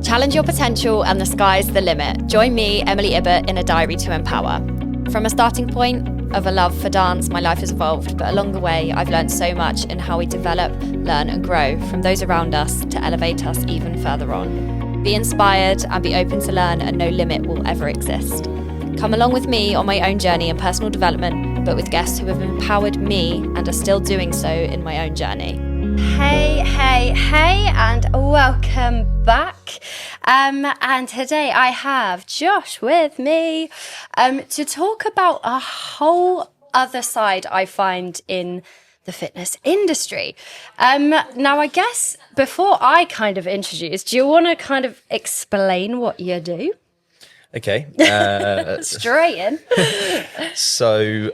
Challenge your potential and the sky's the limit. Join me, Emily Ibbott, in a diary to empower. From a starting point of a love for dance, my life has evolved, but along the way, I've learned so much in how we develop, learn and grow from those around us to elevate us even further on. Be inspired and be open to learn, and no limit will ever exist. Come along with me on my own journey in personal development, but with guests who have empowered me and are still doing so in my own journey. Hey, and welcome back. And today I have Josh with me to talk about a whole other side I find in the fitness industry. Now, I guess before I kind of introduce, do you want to kind of explain what you do? Okay. Straight in. So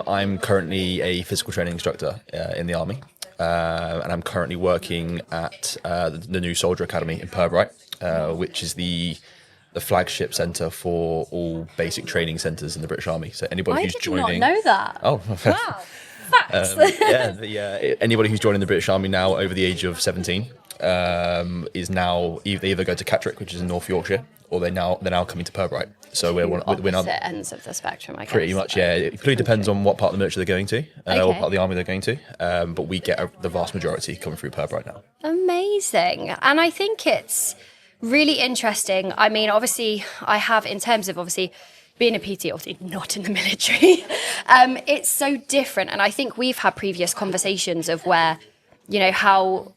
I'm currently a physical training instructor in the Army. And I'm currently working at the new Soldier Academy in Purbright, which is the flagship centre for all basic training centres in the British Army. So anybody who's joining... I did not know that. Oh, wow. Facts. Anybody who's joining the British Army now over the age of 17 is now they either go to Catterick, which is in North Yorkshire, or they're now coming to Purbright. So we're opposite ends of the spectrum, I guess. Pretty much, yeah. It completely depends on what part of the military they're going to, what part of the army they're going to. But we get the vast majority coming through Purbright now. Amazing. And I think it's really interesting. I mean, obviously, I have, in terms of obviously being a PT, obviously not in the military, it's so different. And I think we've had previous conversations of where, you know, how,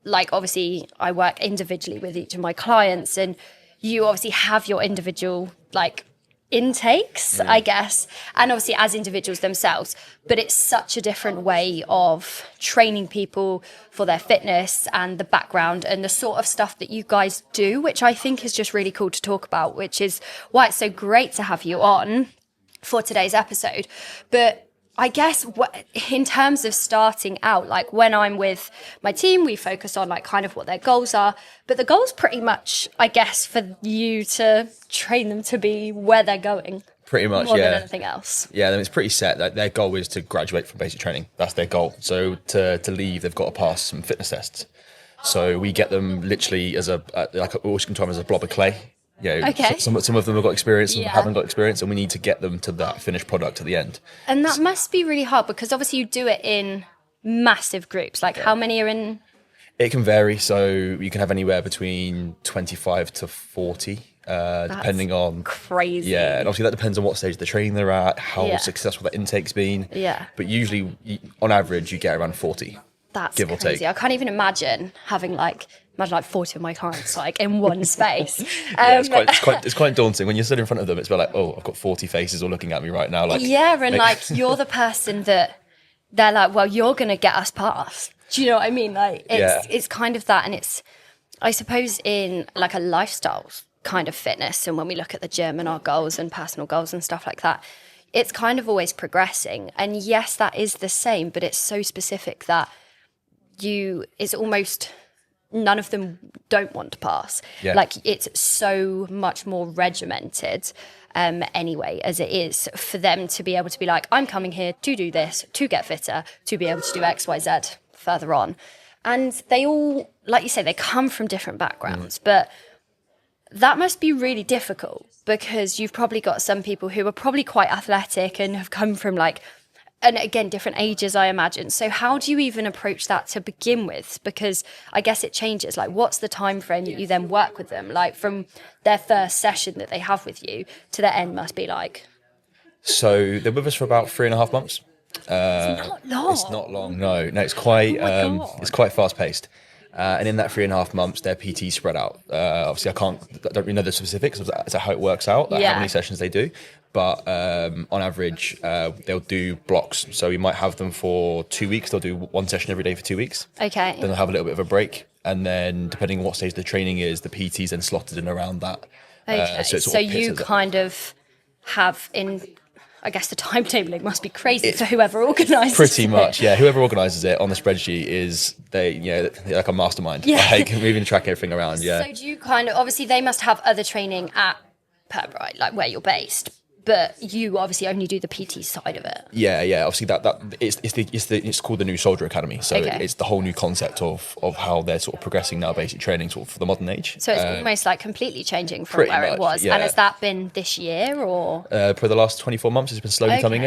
like, obviously I work individually with each of my clients, and you obviously have your individual, like, intakes, I guess, and obviously as individuals themselves, but it's such a different way of training people for their fitness and the background and the sort of stuff that you guys do, which I think is just really cool to talk about, which is why it's so great to have you on for today's episode. But I guess in terms of starting out, like when I'm with my team, we focus on like kind of what their goals are. But the goal's pretty much, I guess, for you to train them to be where they're going. Pretty much, more yeah. than anything else. Yeah, then it's pretty set that their goal is to graduate from basic training. That's their goal. So to leave, they've got to pass some fitness tests. So we get them literally as a blob of clay. You know, okay. Some of them have got experience, some haven't got experience, and we need to get them to that finished product at the end. And that must be really hard because obviously you do it in massive groups. Like how many are in? It can vary. So you can have anywhere between 25 to 40, depending on... crazy. Yeah, and obviously that depends on what stage of the training they're at, how successful that intake's been. Yeah. But usually, on average, you get around 40. That's give or crazy. take. I can't even imagine having like 40 of my clients like in one space. It's quite daunting when you're stood in front of them. It's like, oh, I've got 40 faces all looking at me right now. Like, yeah, and like you're the person that they're like, well, you're gonna get us past. Do you know what I mean? Like it's kind of that, and it's, I suppose, in like a lifestyle kind of fitness, and when we look at the gym and our goals and personal goals and stuff like that, it's kind of always progressing. And yes, that is the same, but it's so specific that it's almost none of them don't want to pass. Yeah. Like it's so much more regimented anyway, as it is for them to be able to be like, I'm coming here to do this, to get fitter, to be able to do X, Y, Z further on. And they all, like you say, they come from different backgrounds, but that must be really difficult because you've probably got some people who are probably quite athletic and have come from like, and again, different ages, I imagine. So how do you even approach that to begin with? Because I guess it changes. Like, what's the time frame that you then work with them? Like, from their first session that they have with you to their end must be like... So they're with us for about 3.5 months. It's not long. It's not long, no. It's quite it's quite fast-paced. And in that 3.5 months, their PT spread out. Obviously, I don't really know the specifics of that, how it works out, how many sessions they do. But on average, they'll do blocks. So we might have them for 2 weeks. They'll do one session every day for 2 weeks. Okay. Then they'll have a little bit of a break. And then depending on what stage the training is, the PT's then slotted in around that. Okay. So you kind of have in... I guess the timetabling must be crazy for whoever organises it. Pretty much, yeah. Whoever organises it on the spreadsheet they're like a mastermind. Yeah. Like moving and track everything around, yeah. So do you kind of, obviously they must have other training at Purbright, like where you're based, but you obviously only do the PT side of it. Yeah. Obviously, it's called the New Soldier Academy. So it's the whole new concept of how they're sort of progressing now, basic training sort of for the modern age. So it's almost like completely changing from where it was. Yeah. And has that been this year or? For the last 24 months, it's been slowly coming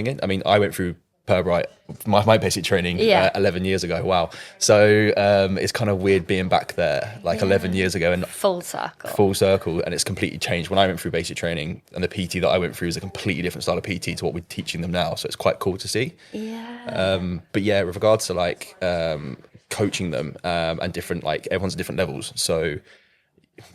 in. I mean, I went through Purbright, my basic training 11 years ago. Wow. So it's kind of weird being back there 11 years ago and full circle, and it's completely changed. When I went through basic training, and the PT that I went through is a completely different style of PT to what we're teaching them now, so it's quite cool to see. But yeah, with regards to coaching them and different, everyone's at different levels, so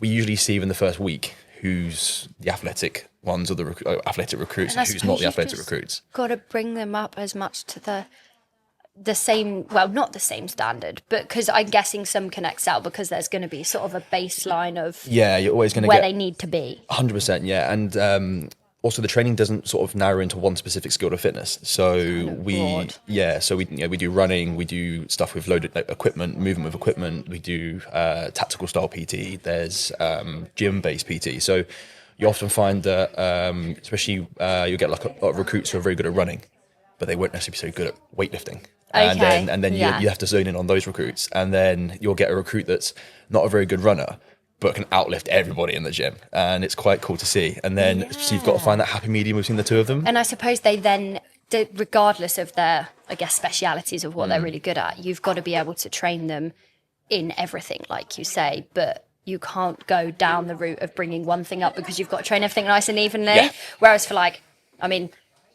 we usually see in the first week who's the athletic ones or the athletic recruits and who's not the athletic recruits. Got to bring them up as much to the same, well, not the same standard, but because I'm guessing some can excel because there's going to be sort of a baseline of you're always going to where they need to be. 100%, yeah, and also the training doesn't sort of narrow into one specific skill of fitness. So we do running, we do stuff with loaded equipment, movement with equipment. We do tactical style PT. There's gym based PT. So you often find that, especially you'll get a lot of recruits who are very good at running, but they won't necessarily be so good at weightlifting. Okay. And then you have to zone in on those recruits, and then you'll get a recruit that's not a very good runner, but can outlift everybody in the gym, and it's quite cool to see. And then so you've got to find that happy medium between the two of them. And I suppose they then, regardless of their, I guess, specialities of what they're really good at, you've got to be able to train them in everything, like you say, but you can't go down the route of bringing one thing up because you've got to train everything nice and evenly. Yeah. Whereas for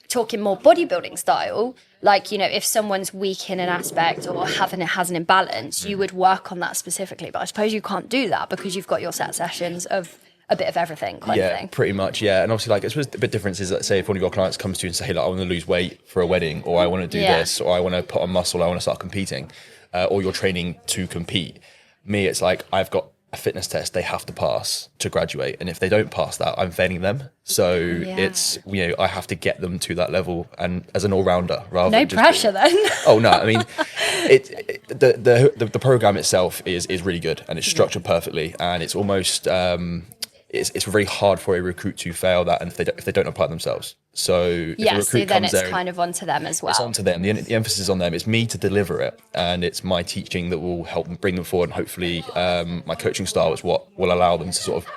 talking more bodybuilding style, if someone's weak in an aspect or has an imbalance, you would work on that specifically. But I suppose you can't do that because you've got your set sessions of a bit of everything kind of thing. Pretty much, yeah. And obviously, I suppose the bit difference is that, say, if one of your clients comes to you and say, hey, I want to lose weight for a wedding, or I want to do this, or I want to put on muscle, I want to start competing, or you're training to compete. Me, it's I've got a fitness test they have to pass to graduate, and if they don't pass that, I'm failing them. So it's I have to get them to that level, and as an all-rounder rather no than pressure then. Oh no, I mean the program itself is really good, and it's structured perfectly, and it's almost it's very hard for a recruit to fail that, and if they don't apply it themselves. So if a recruit so then comes it's there, kind of onto them as well. It's onto them. The emphasis is on them. It's me to deliver it, and it's my teaching that will help them bring them forward. And hopefully, my coaching style is what will allow them to sort of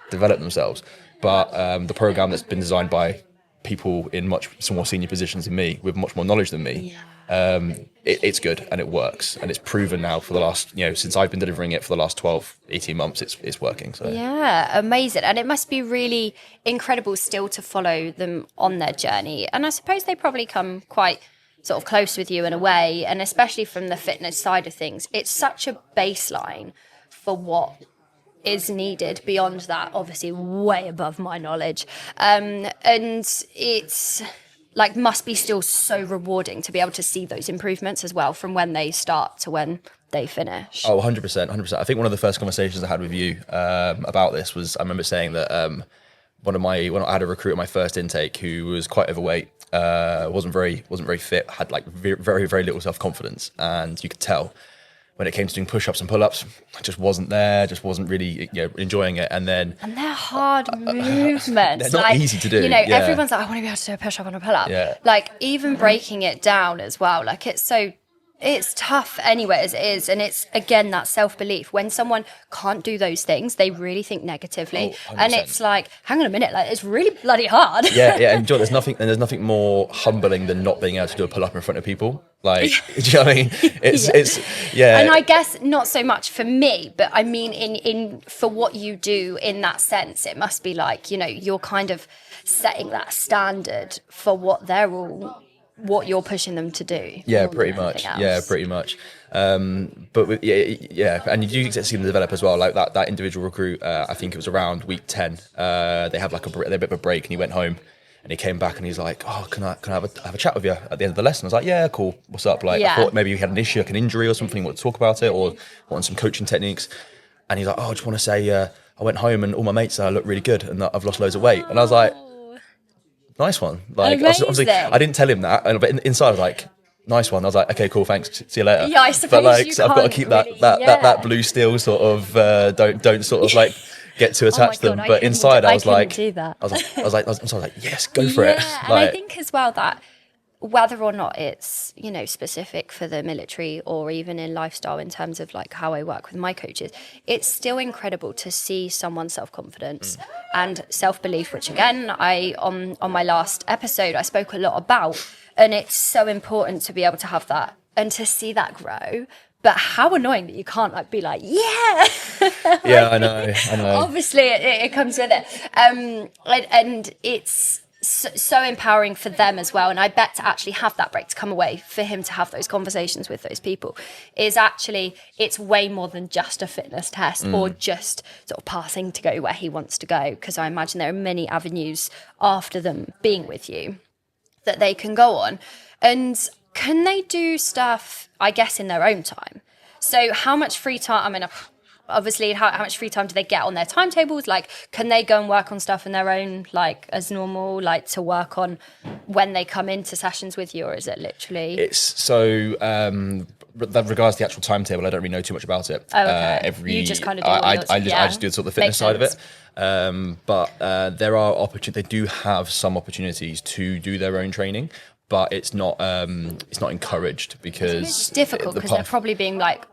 develop themselves. But the program that's been designed by people in much more senior positions than me, with much more knowledge than me, it's good and it works, and it's proven now for the last, since I've been delivering it for the last 12, 18 months, it's working. So yeah, amazing. And it must be really incredible still to follow them on their journey. And I suppose they probably come quite sort of close with you in a way, and especially from the fitness side of things, it's such a baseline for what is needed beyond that, obviously way above my knowledge. And it's must be still so rewarding to be able to see those improvements as well from when they start to when they finish. Oh, 100%. I think one of the first conversations I had with you about this was, I remember saying that when I had a recruit at my first intake who was quite overweight, wasn't very fit, had very, very little self-confidence, and you could tell when it came to doing push-ups and pull-ups, I just wasn't there, just wasn't really enjoying it. And then... And they're hard movements. They're not easy to do. Everyone's I want to be able to do a push-up and a pull-up. Yeah. Even breaking it down as well, it's tough anyway as it is. And it's, again, that self-belief. When someone can't do those things, they really think negatively. Oh, and it's hang on a minute, it's really bloody hard. Yeah. And John, there's nothing more humbling than not being able to do a pull-up in front of people. Do you know what I mean? It's And I guess not so much for me, but I mean in for what you do in that sense, it must be you're kind of setting that standard for what you're pushing them to do. Yeah, pretty much. But and you do get to see them develop as well. That individual recruit, I think it was around week 10. They had a bit of a break, and he went home. And he came back and he's like, "Oh, can I have a chat with you at the end of the lesson?" I was like, "Yeah, cool. What's up?" I thought maybe you had an issue, an injury or something. You want to talk about it, or want some coaching techniques? And he's like, "Oh, I just want to say, I went home and all my mates said I look really good and that I've lost loads of weight." And I was like, "Nice one." I didn't tell him that, but inside I was like, "Nice one." I was like, "Okay, cool, thanks. See you later." Yeah, I suppose so I've got to keep that blue steel sort of don't sort of get to attach them. But inside, I was like, do that. I was like, yes, go for it. And I think as well that whether or not it's, you know, specific for the military or even in lifestyle in terms of like how I work with my coaches, it's still incredible to see someone's self-confidence and self-belief, which again, on my last episode, I spoke a lot about, and it's so important to be able to have that and to see that grow. But how annoying that you can't like be like, yeah. Yeah, I know. Obviously, it comes with it. And it's so empowering for them as well. And I bet to actually have that break, to come away, for him to have those conversations with those people, is actually, it's way more than just a fitness test or just sort of passing to go where he wants to go. Because I imagine there are many avenues after them being with you that they can go on. And can they do stuff, I guess, in their own time? So how much free time, I mean, obviously, how much free time do they get on their timetables? Like, can they go and work on stuff in their own, like, as normal, like, to work on when they come into sessions with you, or is it literally? It's so, that regards to the actual timetable, I don't really know too much about it. Oh, okay. You just kind of do I just do sort of the fitness side of it. But there are opportunities, they do have some opportunities to do their own training, but it's not encouraged because it's difficult because they're probably being like,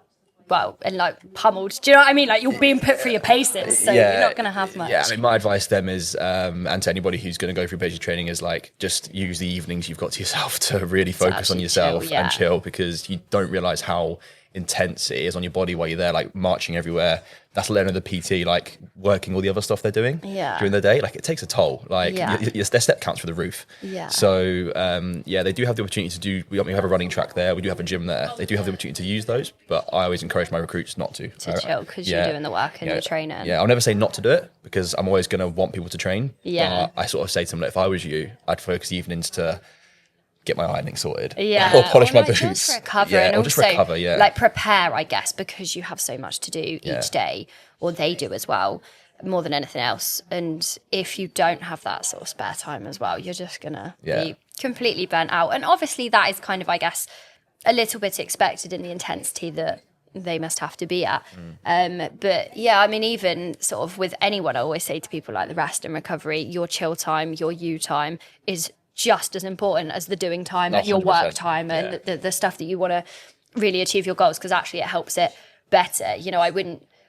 well, and like pummeled. Do you know what I mean? Like, you're being put through your paces, so you're not going to have much. Yeah, I mean, my advice to them is, and to anybody who's going to go through basic training, is like, just use the evenings you've got to yourself to really focus on yourself and chill, because you don't realise how intense it is on your body while you're there, like marching everywhere. That's letting the PT, like working all the other stuff they're doing during the day. Like, it takes a toll. Like, their step counts for the roof. Yeah. So, they do have the opportunity to do. We have a running track there. We do have a gym there. They do have the opportunity to use those, but I always encourage my recruits not to. Chill, because you're doing the work and you're training. Yeah, I'll never say not to do it, because I'm always going to want people to train. Yeah. But I sort of say to them, like, if I was you, I'd focus evenings to get my ironing sorted, or polish my boots, just recover, and or also just recover, like prepare, I guess, because you have so much to do each day, or they do as well, more than anything else. And if you don't have that sort of spare time as well, you're just gonna be completely burnt out. And obviously that is kind of, I guess, a little bit expected in the intensity that they must have to be at. But yeah, I mean, even sort of with anyone, I always say to people, like, the rest and recovery, your chill time, your you time is just as important as the doing time, your work time, and the stuff that you want to really achieve your goals, because actually it helps it better. You know, I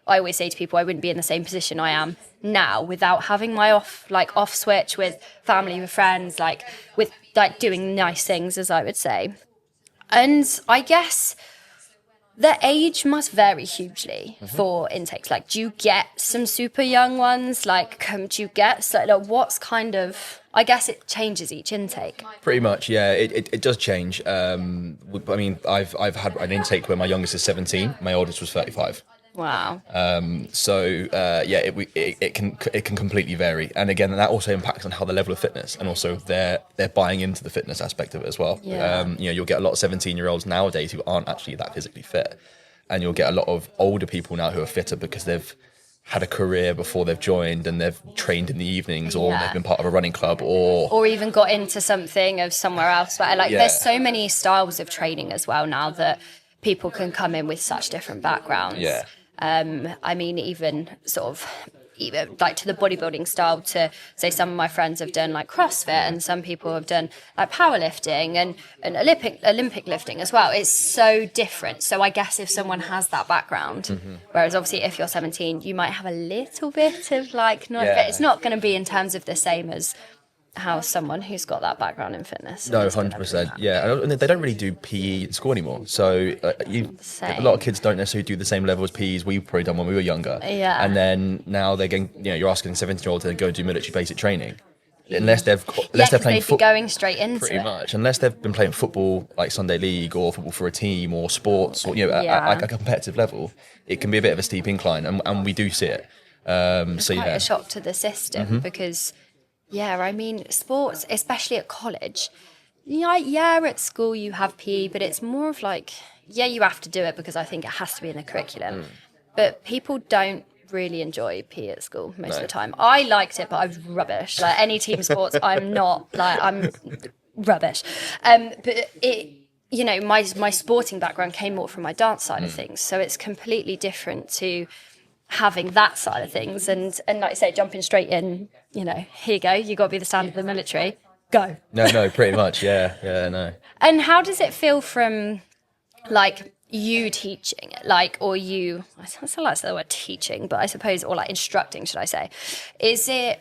always say to people, I wouldn't be in the same position I am now without having my off switch with family, with friends, like with like doing nice things, as I would say. And I guess the age must vary hugely for intakes. Like, do you get some super young ones? Like, do you get, so, like, what's kind of, I guess it changes each intake. Pretty much, yeah. It does change. I mean, I've had an intake where my youngest is 17, my oldest was 35. Wow. It can completely vary, and again, that also impacts on how the level of fitness, and also they're buying into the fitness aspect of it as well. You'll get a lot of 17-year-olds nowadays who aren't actually that physically fit, and you'll get a lot of older people now who are fitter because they've had a career before they've joined, and they've trained in the evenings, or they've been part of a running club, or even got into something of somewhere else. But there's so many styles of training as well now that people can come in with such different backgrounds. Yeah. I mean, even like to the bodybuilding style, to say some of my friends have done like CrossFit, and some people have done like powerlifting and Olympic lifting as well. It's so different. So I guess if someone has that background, whereas obviously if you're 17, you might have a little bit of like, but it's not going to be in terms of the same as how someone who's got that background in fitness. No, 100%. Yeah, and they don't really do PE in school anymore. So a lot of kids don't necessarily do the same level as PE as we've probably done when we were younger. Yeah. And then now they're getting, you're asking a 17-year-old to go do military basic training. Unless they're playing football, going straight into pretty much. Unless they've been playing football, like Sunday League, or football for a team, or sports, or at a competitive level, it can be a bit of a steep incline, and we do see it. It's quite a shock to the system because. Yeah, I mean, sports, especially at college, at school you have PE, but it's more of like, you have to do it because I think it has to be in the curriculum. But people don't really enjoy PE at school most of the time. I liked it, but I was rubbish. Like, any team sports, I'm rubbish. But my sporting background came more from my dance side of things. So it's completely different to having that side of things and like I say, jumping straight in, you know, here you go, you got to be the standard of the military, go. No, pretty much, yeah, no. And how does it feel from like you teaching it, like, or you, I don't like the word teaching, but I suppose, or like instructing, should I say, is it,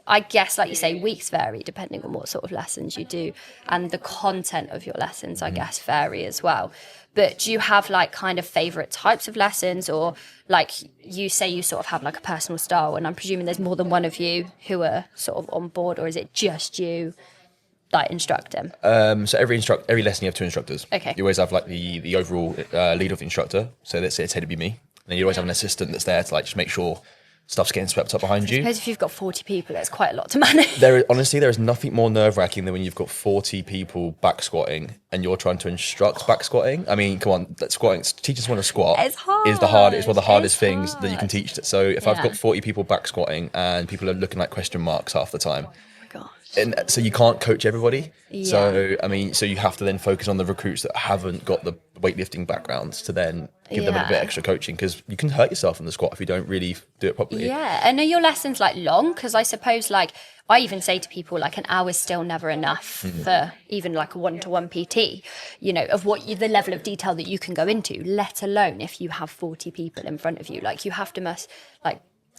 I guess, like you say, weeks vary depending on what sort of lessons you do, and the content of your lessons, I guess, vary as well. But do you have like kind of favorite types of lessons, or like you say you sort of have like a personal style, and I'm presuming there's more than one of you who are sort of on board, or is it just you like instructing? So every lesson you have two instructors. Okay. You always have like the overall lead of the instructor. So let's say it's head to be me. And then you always have an assistant that's there to like just make sure stuff's getting swept up behind you. I suppose if you've got 40 people, it's quite a lot to manage. There is nothing more nerve-wracking than when you've got 40 people back squatting and you're trying to instruct back squatting. I mean, come on, squatting, teaching someone to squat it's hard. It's one of the hardest things that you can teach. So if I've got 40 people back squatting and people are looking like question marks half the time, and so you can't coach everybody. Yeah. So I mean, so you have to then focus on the recruits that haven't got the weightlifting backgrounds to then give them a bit extra coaching, because you can hurt yourself in the squat if you don't really do it properly. Yeah, and are your lessons like long? Because I suppose like I even say to people like an hour's still never enough for even like a one-to-one PT, you know, of the level of detail that you can go into, let alone if you have 40 people in front of you. Like you have to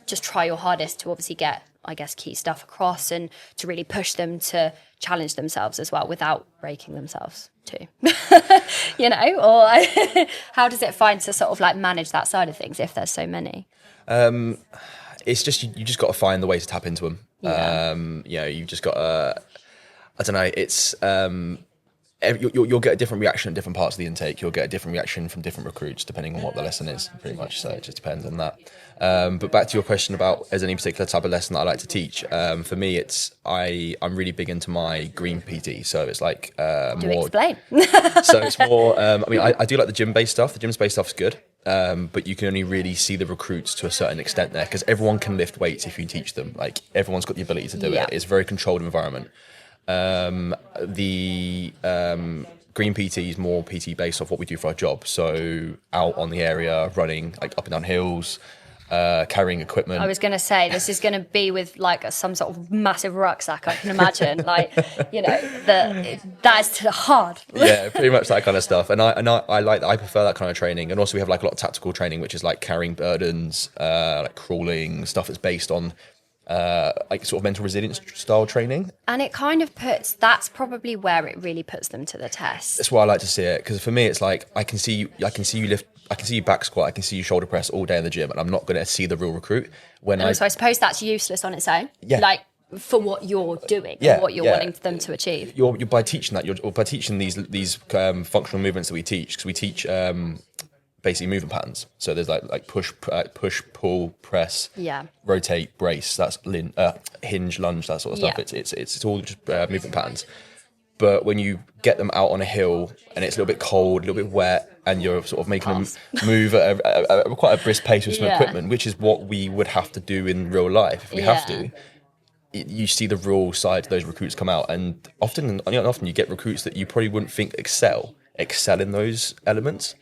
just try your hardest to obviously get, I guess, key stuff across and to really push them to challenge themselves as well without breaking themselves too. You know, or how does it find to sort of like manage that side of things if there's so many? It's just, you just got to find the way to tap into them. Yeah. You know, you've just got to, I don't know, it's, you'll get a different reaction at different parts of the intake. You'll get a different reaction from different recruits depending on what the lesson is, pretty much. So it just depends on that. But back to your question about, is there any particular type of lesson that I like to teach? For me, it's I'm really big into my green PT. So it's like more. Explain. So it's more. I mean, I do like the gym-based stuff. The gym-based stuff's good, but you can only really see the recruits to a certain extent there, because everyone can lift weights if you teach them. Like everyone's got the ability to do it. It's a very controlled environment. The green PT is more PT based off what we do for our job. So out on the area, running like up and down hills, carrying equipment. I was going to say, this is going to be with like some sort of massive rucksack, I can imagine. Like, you know, that is hard. Yeah, pretty much that kind of stuff. And I prefer that kind of training. And also we have like a lot of tactical training, which is like carrying burdens, like crawling, stuff that's based on like sort of mental resilience style training. And it kind of that's probably where it really puts them to the test. That's why I like to see it, because for me it's like I can see you lift, I can see you back squat, I can see you shoulder press all day in the gym, and I'm not going to see the real recruit so I suppose that's useless on its own. Yeah. Like for what you're doing and what you're wanting them to achieve. You're by teaching that, by teaching these functional movements that we teach, because we teach basically movement patterns. So there's like push, pull, press, rotate, brace. That's hinge, lunge, that sort of stuff. It's all just movement patterns. But when you get them out on a hill and it's a little bit cold, a little bit wet, and you're sort of making them move at quite a brisk pace with some equipment, which is what we would have to do in real life if we have to. You see the real side of those recruits come out, and often you get recruits that you probably wouldn't think excel in those elements.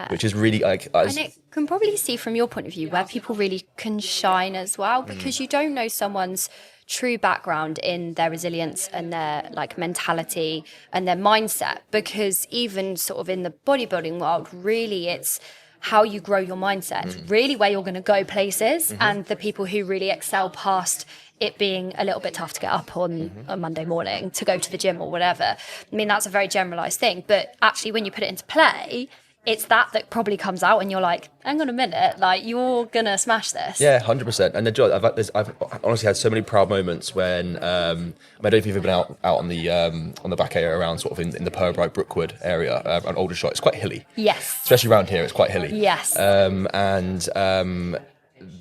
Which is really like, and it can probably see from your point of view where people really can shine as well, because you don't know someone's true background in their resilience and their like mentality and their mindset, because even sort of in the bodybuilding world, really it's how you grow your mindset, really where you're going to go places, and the people who really excel past it being a little bit tough to get up on a Monday morning to go to the gym or whatever. I mean, that's a very generalized thing, but actually when you put it into play, it's that probably comes out and you're like, hang on a minute, like you're gonna smash this. Yeah, 100%. And I've honestly had so many proud moments when I don't know if you've ever been out on the back area around sort of in the Purbright Brookwood area around Aldershot. It's quite hilly. Yes. Especially around here, it's quite hilly. Yes.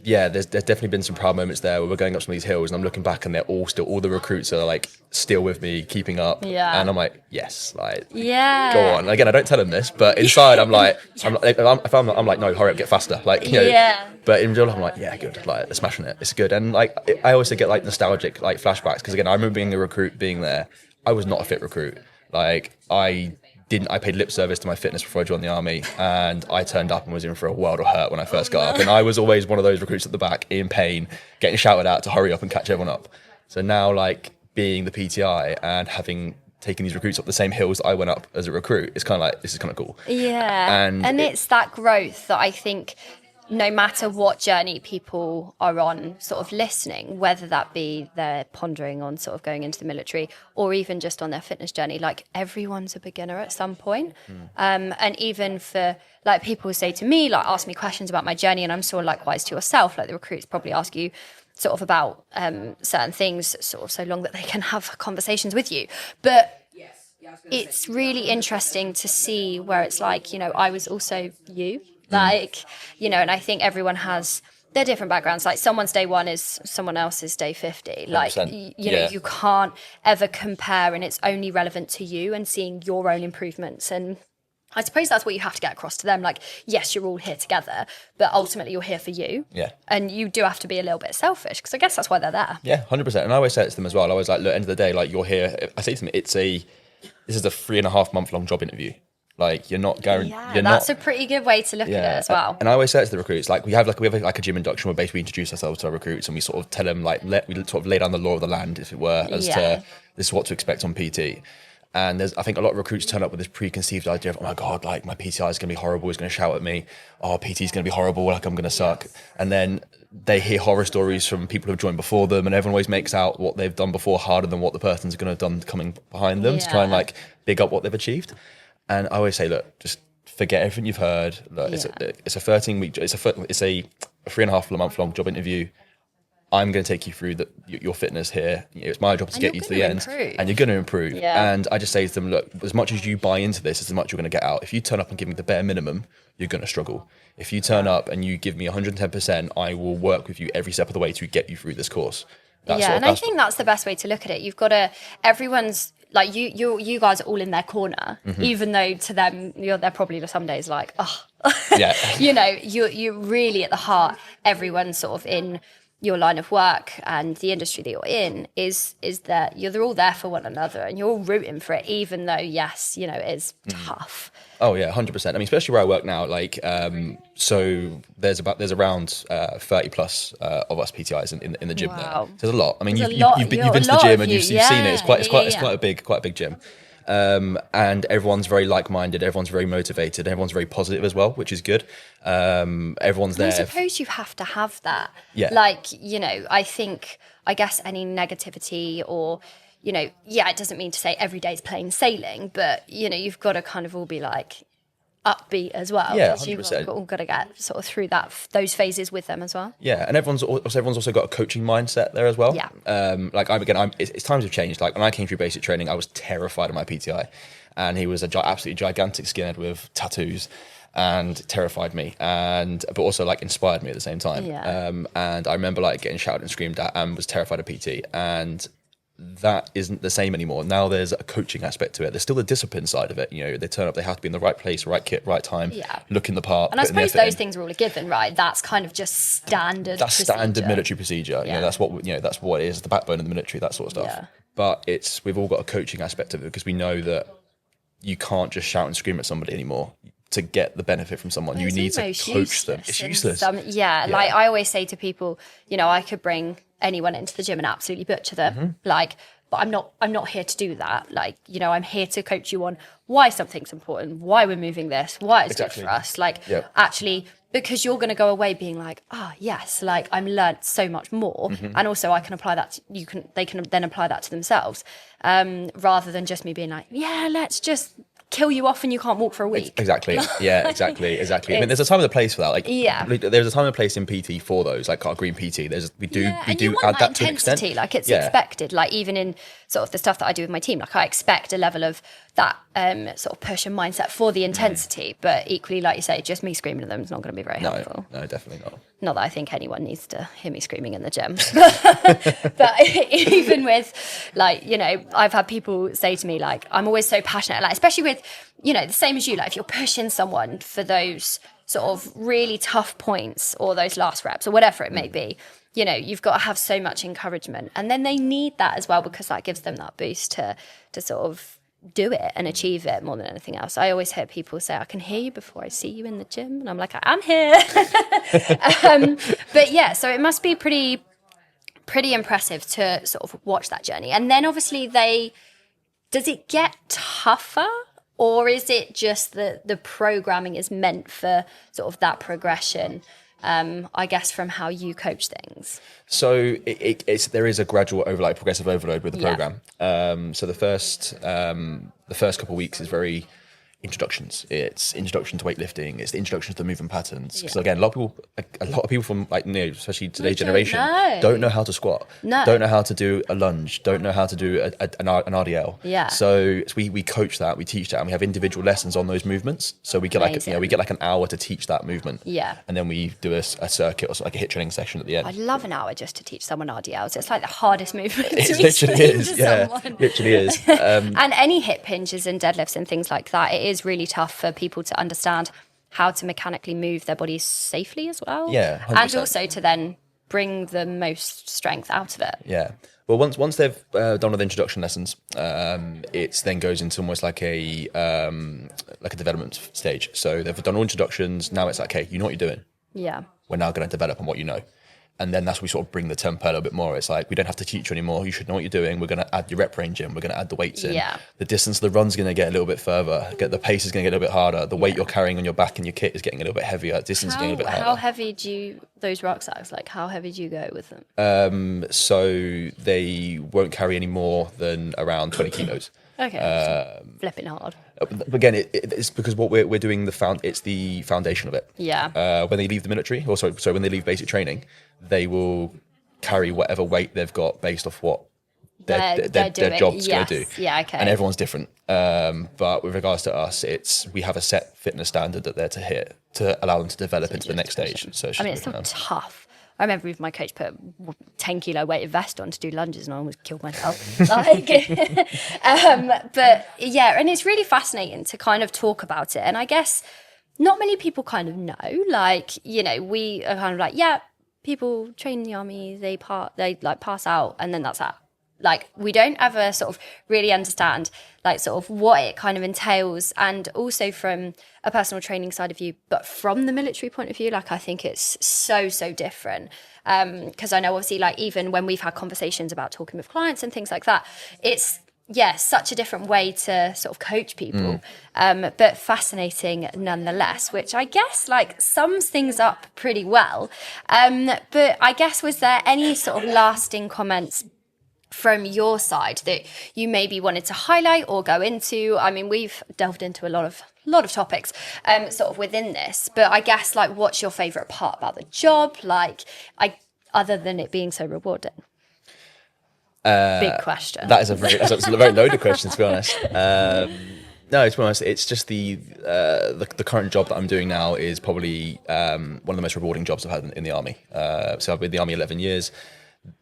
Yeah, there's definitely been some proud moments there where we're going up some of these hills and I'm looking back and they're all the recruits are like still with me, keeping up. Yeah. And I'm like, yes, like, yeah, go on. And again, I don't tell them this, but inside I'm like, I'm like, no, hurry up, get faster. Like, you know, yeah. But in real life, I'm like, yeah, good. Like, they're smashing it. It's good. And like, I also get like nostalgic like flashbacks, because again, I remember being a recruit, being there. I was not a fit recruit. Like, I I paid lip service to my fitness before I joined the army, and I turned up and was in for a world of hurt when I first got up. And I was always one of those recruits at the back in pain, getting shouted at to hurry up and catch everyone up. So now, like, being the PTI and having taken these recruits up the same hills that I went up as a recruit, it's kind of like, this is kind of cool. Yeah. And it's that growth that I think, no matter what journey people are on, sort of listening, whether that be they're pondering on sort of going into the military or even just on their fitness journey, like everyone's a beginner at some point. And even for like people who say to me, like ask me questions about my journey, and I'm sure likewise to yourself, like the recruits probably ask you sort of about certain things sort of so long that they can have conversations with you. But it's really interesting to see where it's like, you know, I was also you. Like, you know, and I think everyone has their different backgrounds. Like someone's day 1 is someone else's day 50. Like, you know, you can't ever compare, and it's only relevant to you and seeing your own improvements. And I suppose that's what you have to get across to them. Like, yes, you're all here together, but ultimately you're here for you. Yeah. And you do have to be a little bit selfish, because I guess that's why they're there. Yeah, 100%. And I always say it to them as well. I always like, look, end of the day, like you're here. I say to them, this is a 3.5 month long job interview. Like you're not guaranteed. Yeah, that's a pretty good way to look at it as well. And I always say it to the recruits, like we have a gym induction where basically we introduce ourselves to our recruits and we sort of tell them we sort of lay down the law of the land, if it were, as to this is what to expect on PT. And I think a lot of recruits turn up with this preconceived idea of, oh my God, like my PTI is going to be horrible, he's going to shout at me. Oh, PT is going to be horrible, like I'm going to suck. And then they hear horror stories from people who've joined before them, and everyone always makes out what they've done before harder than what the person's going to have done coming behind them to try and like big up what they've achieved. And I always say, look, just forget everything you've heard. Look, it's a 13-week, it's a 3.5 month long job interview. I'm going to take you through your fitness here. It's my job to get you to the end, and you're going to improve. Yeah. And I just say to them, look, as much as you buy into this, as much you're going to get out. If you turn up and give me the bare minimum, you're going to struggle. If you turn up and you give me 110%, I will work with you every step of the way to get you through this course. I think that's the best way to look at it. You've got to, everyone's, like you guys are all in their corner, even though to them they're probably some days like, oh, you know, you're really at the heart. Everyone's sort of in your line of work and the industry that you're in is that they're all there for one another, and you're all rooting for it, even though yes, you know, it is tough. Oh yeah, 100%. I mean, especially where I work now, like, so there's around 30 plus of us PTIs in the gym there. There's a lot. I mean, you've been to the gym and you've seen it. It's quite a big gym. And everyone's very like-minded, everyone's very motivated, everyone's very positive as well, which is good. Everyone's there. I suppose you have to have that. Yeah. Like, you know, I guess any negativity or, you know, it doesn't mean to say every day's plain sailing, but, you know, you've got to kind of all be like upbeat as well. Yeah, 100%. You've all got to get sort of through those phases with them as well. Yeah, and everyone's also got a coaching mindset there as well. Yeah. It's times have changed. Like when I came through basic training, I was terrified of my PTI, and he was absolutely gigantic skinhead with tattoos, and terrified me, but also like inspired me at the same time. Yeah. And I remember like getting shouted and screamed at, and was terrified of PT, and that isn't the same anymore. Now there's a coaching aspect to it. There's still the discipline side of it. You know, they turn up, they have to be in the right place, right kit, right time, looking the part. And I suppose those things are all a given, right? That's kind of just standard. That's standard military procedure. Yeah. You know, that's what it is, the backbone of the military, that sort of stuff. Yeah. But we've all got a coaching aspect of it, because we know that you can't just shout and scream at somebody anymore. To get the benefit from someone, you need to coach them. It's useless. Like I always say to people, you know, I could bring anyone into the gym and absolutely butcher them, but I'm not here to do that. Like, you know, I'm here to coach you on why something's important, why we're moving this, why it's good for us. Like, actually, because you're going to go away being like, yes, like I'm learnt so much more, and also I can apply that. They can then apply that to themselves, rather than just me being like, let's just kill you off and you can't walk for a week. Exactly. Yeah, exactly. I mean, there's a time and a place for that. Like, there's a time and a place in PT for those, like our green PT. We do add that to an extent. Like it's expected. Like even in sort of the stuff that I do with my team, like I expect a level of that sort of push and mindset for the intensity. But equally, like you say, just me screaming at them is not going to be very helpful. No, definitely not. Not that I think anyone needs to hear me screaming in the gym. But even with, like, you know, I've had people say to me, like, I'm always so passionate, like, especially with, you know, the same as you, like, if you're pushing someone for those sort of really tough points or those last reps or whatever it may be, you know, you've got to have so much encouragement. And then they need that as well, because that gives them that boost to sort of do it and achieve it more than anything else. I always hear people say, I can hear you before I see you in the gym. And I'm like, I'm here. But yeah, so it must be pretty impressive to sort of watch that journey. And then obviously does it get tougher, or is it just that the programming is meant for sort of that progression? I guess from how you coach things. So there is a gradual overload, progressive overload with the program. So the first couple of weeks is very introductions. It's introduction to weightlifting. It's the introduction to the movement patterns. Because again, a lot of people from especially today's generation don't know how to squat. No. Don't know how to do a lunge. Don't know how to do an RDL. Yeah. So we coach that, we teach that, and we have individual lessons on those movements. So we get like an hour to teach that movement. Yeah. And then we do a circuit or like a HIIT training session at the end. I'd love an hour just to teach someone RDLs. It's like the hardest movement to literally is. Someone. Literally is. And any hip hinges and deadlifts and things like that, it is really tough for people to understand how to mechanically move their bodies safely as well. Yeah, 100%. And also to then bring the most strength out of it. Yeah. Well, once they've done with the introduction lessons, it then goes into almost like a development stage. So they've done all introductions. Now it's like, okay, you know what you're doing. Yeah. We're now going to develop on what you know. And then that's where we sort of bring the tempo a little bit more. It's like, we don't have to teach you anymore. You should know what you're doing. We're going to add your rep range in. We're going to add the weights in. Yeah. The distance of the run's going to get a little bit further. The pace is going to get a little bit harder. The weight you're carrying on your back and your kit is getting a little bit heavier. Distance is getting a little bit harder. How heavy those rucksacks, like how heavy do you go with them? So they won't carry any more than around 20 kilos. Okay. Flipping hard. Again, it's because what we're doing it's the foundation of it. Yeah. When they leave the military, when they leave basic training, they will carry whatever weight they've got based off what their job's going to do. Yeah, okay. And everyone's different. But with regards to us, we have a set fitness standard that they're to hit to allow them to develop into the next stage. So it's so tough. I remember my coach put a 10 kilo weighted vest on to do lunges and I almost killed myself. But yeah, and it's really fascinating to kind of talk about it. And I guess not many people kind of know, we are kind of like, yeah, people train in the army, they pass out and then that's that. Like, we don't ever sort of really understand, sort of what it kind of entails. And also from a personal training side of view, but from the military point of view, I think it's so, so different. Because I know, obviously, even when we've had conversations about talking with clients and things like that, it's, such a different way to sort of coach people. But fascinating nonetheless, which I guess, sums things up pretty well. But I guess, was there any sort of lasting comments from your side that you maybe wanted to highlight or go into? I mean, we've delved into a lot of topics sort of within this, but I guess what's your favorite part about the job, other than it being so rewarding? Big question. That's a very loaded question, to be honest. No, to be honest, it's just the current job that I'm doing now is probably one of the most rewarding jobs I've had in the army. So I've been in the army 11 years.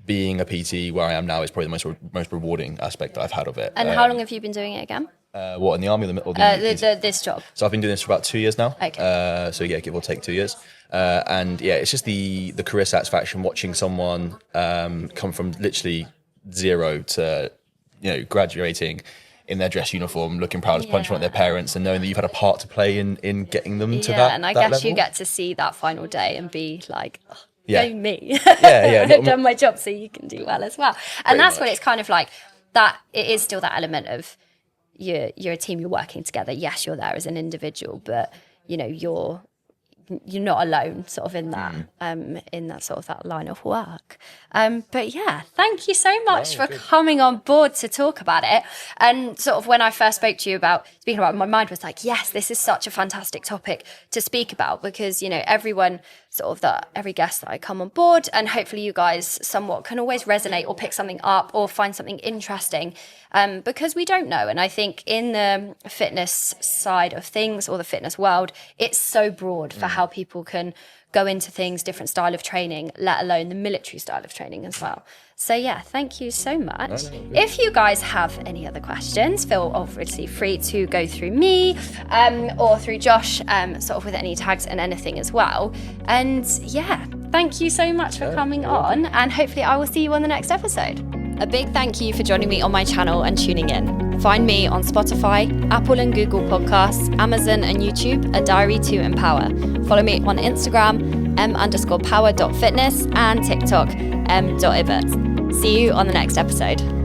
Being a PT where I am now is probably the most rewarding aspect that I've had of it. And how long have you been doing it again? What, in the army or this job? So I've been doing this for about 2 years now. Okay. So yeah, give or take 2 years. And yeah, it's just the career satisfaction watching someone come from literally zero to graduating in their dress uniform, looking proud as punch one at their parents, and knowing that you've had a part to play in getting them to that. Yeah, and I guess level. You get to see that final day and be like, oh, yeah. Go me. Yeah. I've done my job, so you can do well as well. And that's what it's kind of like. That it is still that element of you're a team, you're working together. Yes, you're there as an individual, but you're not alone sort of in that sort of that line of work. But yeah, thank you so much for coming on board to talk about it. And sort of when I first spoke to you about speaking about it, my mind was like, yes, this is such a fantastic topic to speak about, because everyone sort of every guest that I come on board, and hopefully you guys somewhat can always resonate or pick something up or find something interesting, because we don't know. And I think in the fitness side of things, or the fitness world, it's so broad for how people can go into things, different style of training, let alone the military style of training as well. So yeah, thank you so much. If you guys have any other questions, feel obviously free to go through me or through Josh, sort of with any tags and anything as well. And yeah, thank you so much for coming on, and hopefully I will see you on the next episode. A big thank you for joining me on my channel and tuning in. Find me on Spotify, Apple and Google Podcasts, Amazon and YouTube at Diary to Empower. Follow me on Instagram, m_power.fitness and TikTok, m.ibert. See you on the next episode.